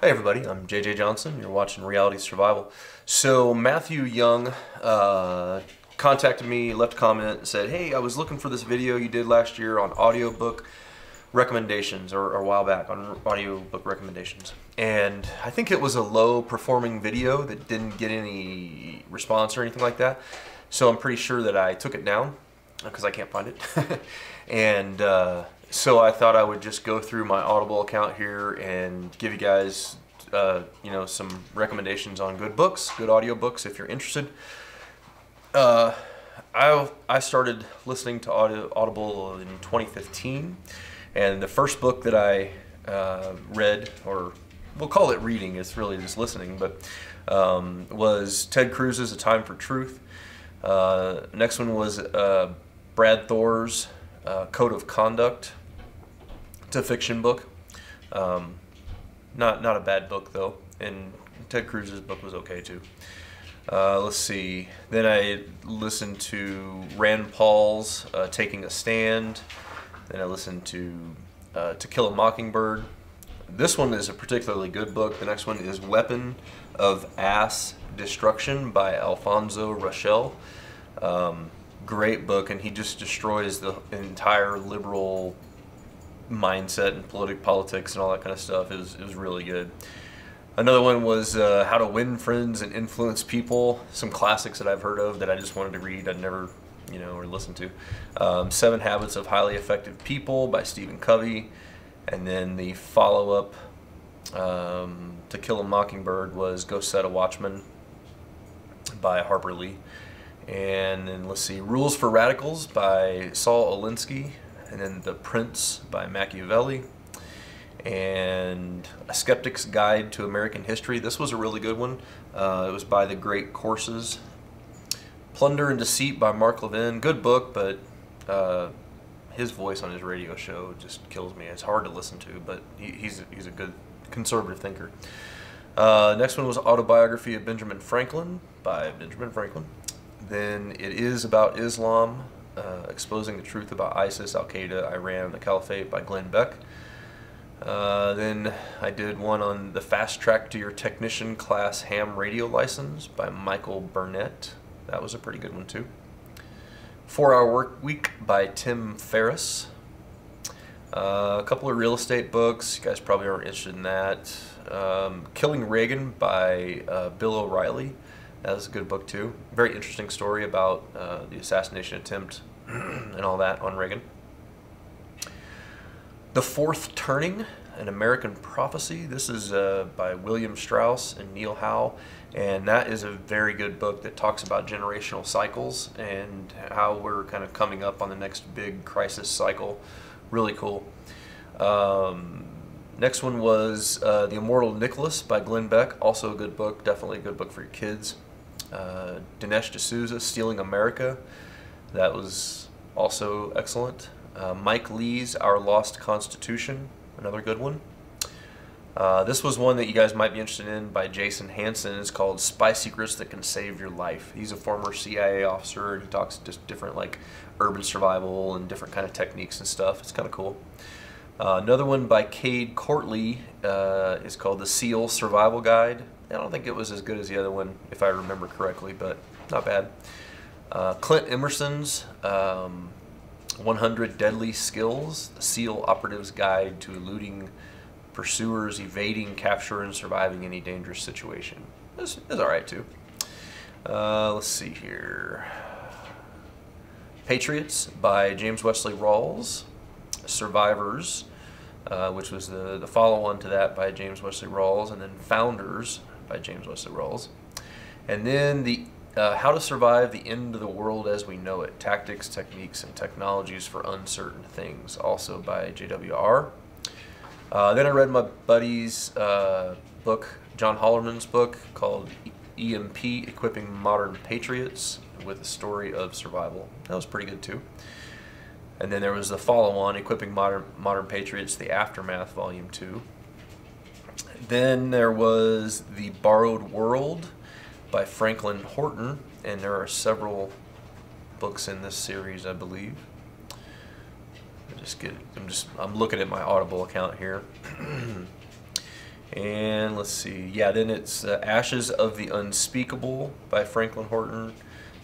Hey everybody, I'm JJ Johnson. You're watching Reality Survival. So Matthew Young contacted me, left a comment, and said, hey, I was looking for this video you did last year on audiobook recommendations, or a while back on audiobook recommendations. And I think it was a low performing video that didn't get any response or anything like that. So I'm pretty sure that I took it down because I can't find it. And so I thought I would just go through my Audible account here and give you guys, some recommendations on good books, good audiobooks if you're interested. I started listening to Audible in 2015, and the first book that I read, or we'll call it reading, it's really just listening, but was Ted Cruz's A Time for Truth. Next one was Brad Thor's Code of Conduct. It's a fiction book. Not a bad book though, and Ted Cruz's book was okay too. Let's see. Then I listened to Rand Paul's Taking a Stand. Then I listened to To Kill a Mockingbird. This one is a particularly good book. The next one is Weapon of Ass Destruction by Alfonso Rachel. Great book, and he just destroys the entire liberal mindset and politics and all that kind of stuff. It was really good. Another one was How to Win Friends and Influence People. Some classics that I've heard of that I just wanted to read. I'd never, or listened to. 7 Habits of Highly Effective People by Stephen Covey. And then the follow-up To Kill a Mockingbird was Go Set a Watchman by Harper Lee. And then let's see, Rules for Radicals by Saul Alinsky. And then The Prince by Machiavelli. And A Skeptic's Guide to American History. This was a really good one. It was by The Great Courses. Plunder and Deceit by Mark Levin. Good book, but his voice on his radio show just kills me. It's hard to listen to, but he's a good conservative thinker. Next one was Autobiography of Benjamin Franklin by Benjamin Franklin. Then It Is About Islam, Exposing the Truth About ISIS, Al-Qaeda, Iran, the Caliphate by Glenn Beck. Then I did one on The Fast Track to Your Technician Class Ham Radio License by Michael Burnett. That was a pretty good one too. 4-Hour Work Week by Tim Ferriss. A couple of real estate books. You guys probably aren't interested in that. Killing Reagan by Bill O'Reilly. That was a good book too. Very interesting story about the assassination attempt and all that on Reagan. The Fourth Turning, An American Prophecy. This is by William Strauss and Neil Howe, and that is a very good book that talks about generational cycles and how we're kind of coming up on the next big crisis cycle. Really cool. Next one was The Immortal Nicholas by Glenn Beck. Also a good book, definitely a good book for your kids. Dinesh D'Souza, Stealing America. That was also excellent. Mike Lee's Our Lost Constitution, another good one. This was one that you guys might be interested in by Jason Hansen. It's called Spy Secrets That Can Save Your Life. He's a former CIA officer, and he talks just different like urban survival and different kind of techniques and stuff. It's kind of cool. Another one by Cade Courtley is called The SEAL Survival Guide. I don't think it was as good as the other one, if I remember correctly, but not bad. Clint Emerson's 100 Deadly Skills, The SEAL Operative's Guide to Eluding Pursuers, Evading, Capture, and Surviving Any Dangerous Situation. This is alright too. Let's see here. Patriots by James Wesley Rawls. Survivors, which was the follow-on to that by James Wesley Rawls, and then Founders by James Wesley Rawls. And then the How to Survive the End of the World as We Know It, Tactics, Techniques, and Technologies for Uncertain Things, also by JWR. Then I read my buddy's book, John Hollerman's book, called EMP, Equipping Modern Patriots with a Story of Survival. That was pretty good too. And then there was the follow-on, Equipping Modern Patriots, The Aftermath, Volume 2. Then there was The Borrowed World by Franklin Horton, and there are several books in this series, I believe. I'm looking at my Audible account here. And let's see, yeah, then it's Ashes of the Unspeakable by Franklin Horton.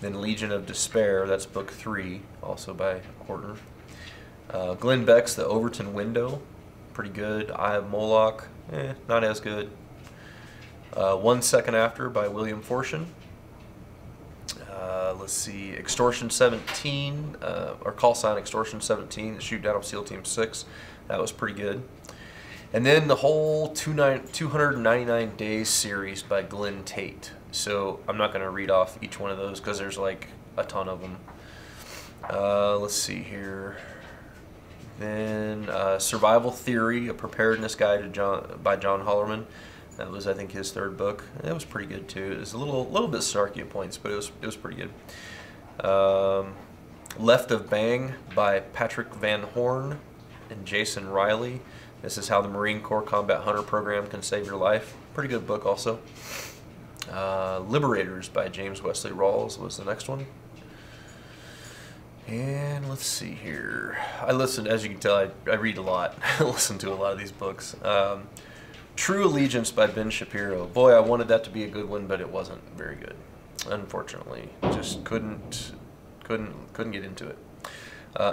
Then Legion of Despair, that's book 3, also by Horton. Glenn Beck's The Overton Window, pretty good. Eye of Moloch, not as good. 1 Second After by William Fortune. Let's see, Extortion 17, or Call Sign Extortion 17, The Shoot Down of SEAL Team 6. That was pretty good. And then the whole 299 Days series by Glenn Tate. So I'm not going to read off each one of those because there's like a ton of them. Let's see here. Then Survival Theory, A Preparedness Guide to by John Hollerman. That was, I think, his 3rd book. It was pretty good too. It was a little bit snarky at points, but it was pretty good. Left of Bang by Patrick Van Horn and Jason Riley. This is how the Marine Corps Combat Hunter Program can save your life. Pretty good book also. Liberators by James Wesley Rawls was the next one. And let's see here. I listen, as you can tell, I read a lot. I listen to a lot of these books. True Allegiance by Ben Shapiro. Boy, I wanted that to be a good one, but it wasn't very good. Unfortunately, just couldn't get into it.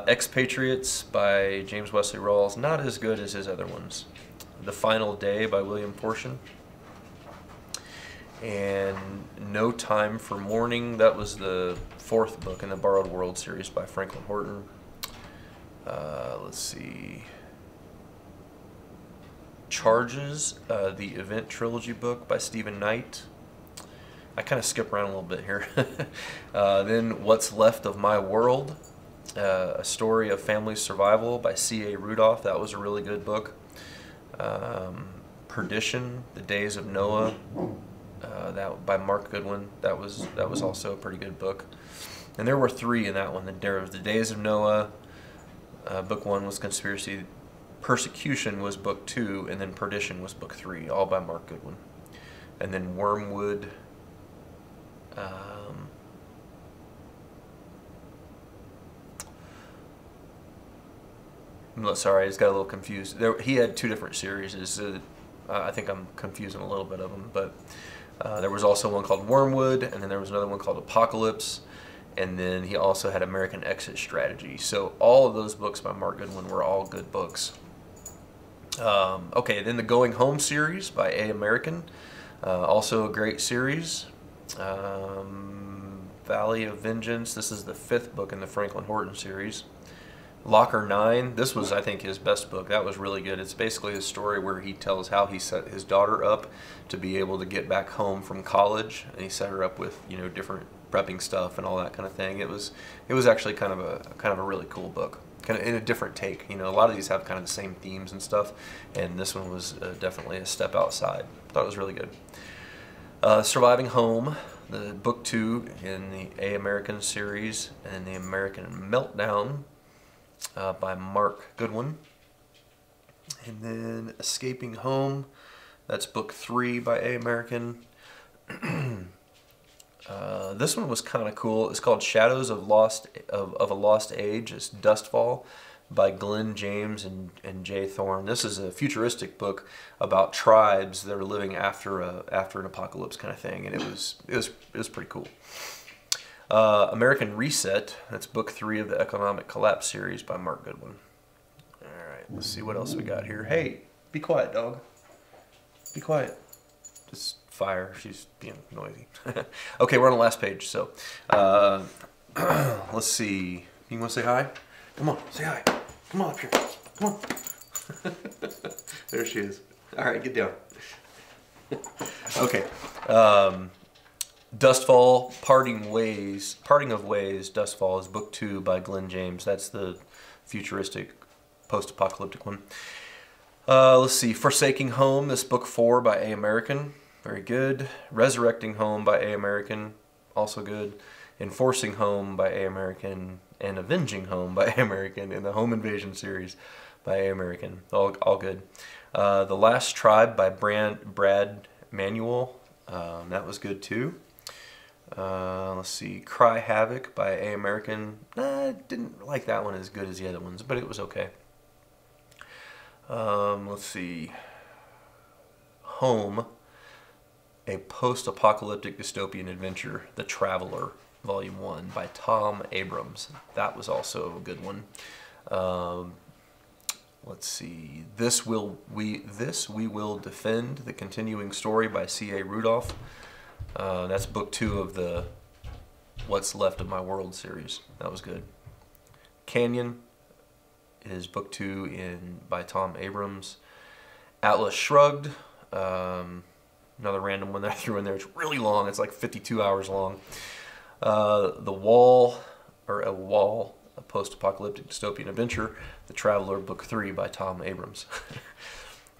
Expatriates by James Wesley Rawls, not as good as his other ones. The Final Day by William Fortune. And No Time for Mourning, that was the 4th book in the Borrowed World series by Franklin Horton. Let's see. Charges, the Event Trilogy book by Stephen Knight. I kind of skip around a little bit here. Then What's Left of My World, A Story of Family Survival by C.A. Rudolph. That was a really good book. Perdition, The Days of Noah, that by Mark Goodwin. That was also a pretty good book. And there were 3 in that one. There was The Days of Noah. Book 1 was Conspiracy. Persecution was book 2, and then Perdition was book 3, all by Mark Goodwin. And then Wormwood. Sorry, I just got a little confused. He had 2 different series. I think I'm confusing a little bit of them, but there was also one called Wormwood, and then there was another one called Apocalypse, and then he also had American Exit Strategy. So all of those books by Mark Goodwin were all good books. Okay, then the Going Home series by A. American, also a great series. Valley of Vengeance, this is the 5th book in the Franklin Horton series. Locker 9, this was, I think, his best book. That was really good. It's basically a story where he tells how he set his daughter up to be able to get back home from college, and he set her up with, you know, different prepping stuff and all that kind of thing. It was actually kind of a really cool book, kind of in a different take. You know, a lot of these have kind of the same themes and stuff, and this one was definitely a step outside. Thought it was really good. Surviving Home, the book 2 in the A. American series, and the American Meltdown by Mark Goodwin. And then Escaping Home, that's book 3 by A. American. This one was kind of cool. It's called Shadows of a Lost Age. It's Dustfall by Glenn James and Jay Thorne. This is a futuristic book about tribes that are living after an apocalypse kind of thing, and it was pretty cool. American Reset, that's book 3 of the Economic Collapse series by Mark Goodwin. Alright, let's see what else we got here. Hey, be quiet, dog. Be quiet. Just fire, she's being noisy. Okay, we're on the last page, so let's see. You want to say hi? Come on, say hi. Come on up here. Come on. There she is. Alright, get down. Okay. Dustfall, Parting of Ways, Dustfall is book 2 by Glenn James. That's the futuristic, post-apocalyptic one. Let's see, Forsaking Home, this book 4 by A. American. Very good. Resurrecting Home by A. American, also good. Enforcing Home by A. American, and Avenging Home by A. American in the Home Invasion series by A. American. All good. The Last Tribe by Brad Manuel. That was good too. Let's see, Cry Havoc by A. American. I didn't like that one as good as the other ones, but it was okay. Let's see. Home, a post-apocalyptic dystopian adventure, The Traveler, Volume 1 by Tom Abrams. That was also a good one. Let's see. This We Will Defend, the continuing story by C.A. Rudolph. That's book 2 of the What's Left of My World series. That was good. Canyon is book 2 by Tom Abrams. Atlas Shrugged, another random one that I threw in there. It's really long. It's like 52 hours long. The Wall, A Wall, a post-apocalyptic dystopian adventure, The Traveler, book 3 by Tom Abrams.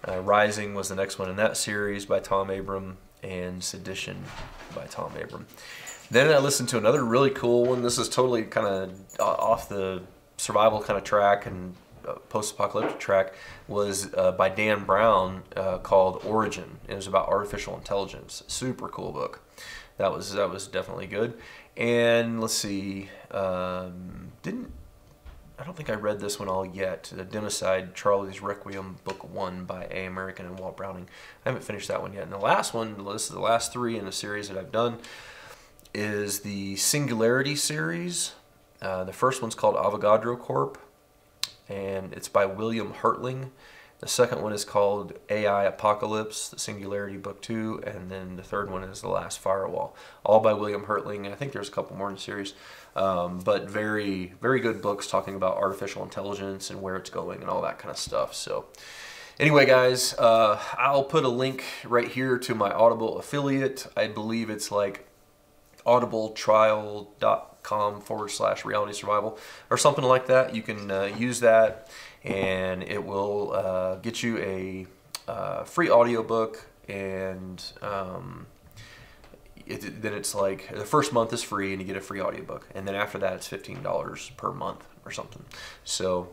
Rising was the next one in that series by Tom Abrams, and Sedition by Tom Abrams. Then I listened to another really cool one. This is totally kind of off the survival kind of track and post-apocalyptic track, was by Dan Brown, called Origin. It was about artificial intelligence. Super cool book. That was definitely good. And let's see, I don't think I read this one all yet. The Democide, Charlie's Requiem, book 1 by A. American and Walt Browning. I haven't finished that one yet. And the last one, this is the last 3 in the series that I've done, is the Singularity Series. The first one's called Avogadro Corp, and it's by William Hertling. The second one is called AI Apocalypse, the Singularity book 2, and then the third one is The Last Firewall, all by William Hertling. I think there's a couple more in the series, but very, very good books talking about artificial intelligence and where it's going and all that kind of stuff. So anyway, guys, I'll put a link right here to my Audible affiliate. I believe it's like audibletrial.com/reality survival or something like that. You can use that, and it will get you a free audiobook, and then it's like the first month is free and you get a free audiobook, and then after that it's $15 per month or something. So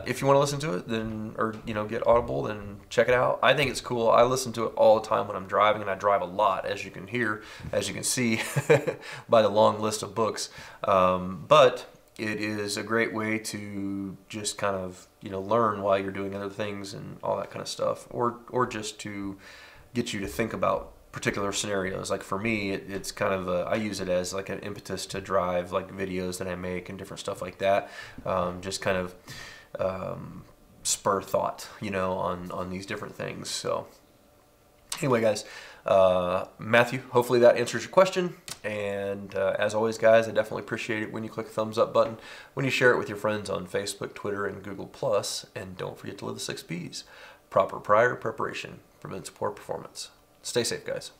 if you want to listen to it, then, or get Audible, then check it out. I think it's cool. I listen to it all the time when I'm driving, and I drive a lot, as you can hear, as you can see by the long list of books. But it is a great way to just kind of learn while you're doing other things and all that kind of stuff, or just to get you to think about particular scenarios. Like for me, it's kind of I use it as like an impetus to drive, like videos that I make and different stuff like that. Just kind of spur thought, on these different things. So anyway, guys, Matthew, hopefully that answers your question. And as always, guys, I definitely appreciate it when you click the thumbs up button, when you share it with your friends on Facebook, Twitter, and Google+. And don't forget to live the 6 Ps. Proper prior preparation prevents poor performance. Stay safe, guys.